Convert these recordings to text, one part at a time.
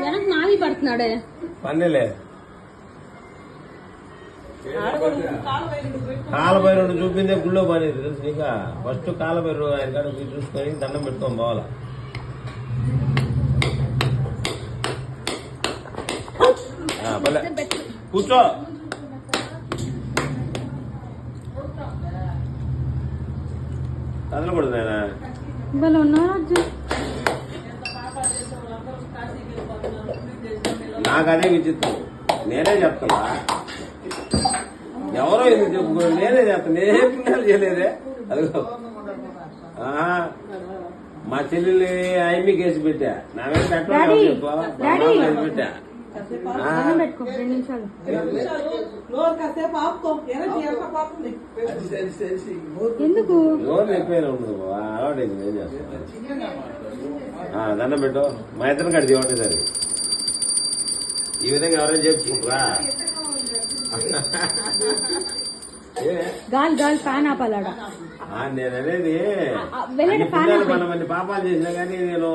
వెనక నావి పడుతున్నాడే పన్నెలే కాలభైరుడు చూపిందే గుళ్ళో పని తెలుసు నీక ఫస్ట్ కాలభైరు ఆయన కాడ చూసుకొని దండం పెట్టుకోం పోవాలా కూర్చో కదలకూడదు నాయన నాకు అదే విచిత్రం నేనే చెప్తా ఎవరో ఎందుకు చెప్పుకో నేనే చెప్తాను నేనే పుణ్యాలు చేయలేదే అదిగో మా చెల్లెల్ని ఐమి కేసు పెట్టా నా మీద పెట్టడం చెప్పు పెట్టా ఎందుకు లోన్ ఎక్కువైనా ఉండదు అలవాటైంది ఏం చేస్తా దండం పెట్టు మా ఇద్దరు కడిది ఒకటేసారి ఈ విధంగా ఎవరైనా చెప్పుకుంటారా గాలి గాలి ఫ్యాన్ ఆపాలాడా నేను అనేది మనం అన్ని పాపాలు చేసినా కానీ నేను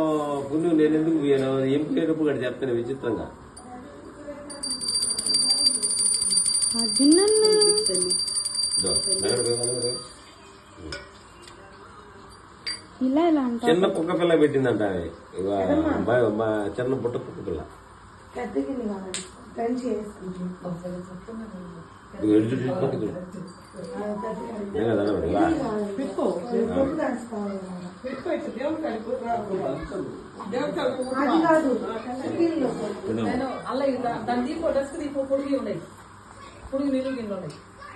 పుణ్యం నేను ఎందుకు పోయాను ఎంపేటప్పుడు కూడా చెప్తాను విచిత్రంగా ఇలా ఇలా చిన్న కుక్క పిల్ల పెట్టిందంట చిన్న పుట్ట కుక్క పిల్ల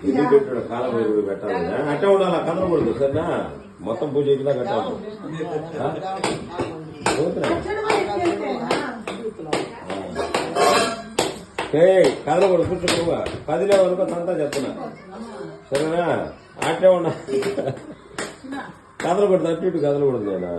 ఇది పెట్టాడు కాలం పెట్టాలి అట్టే ఉండాలి కదలకూడదు సరేనా మొత్తం పూజ అయిపోయినా కట్టాలి కదలకూడదు కూర్చో కదిలే వరకు అంతా చెప్తున్నా సరేనా అట్టే ఉండాలి కదలకూడదు అటు ఇటు కదలకూడదు నేను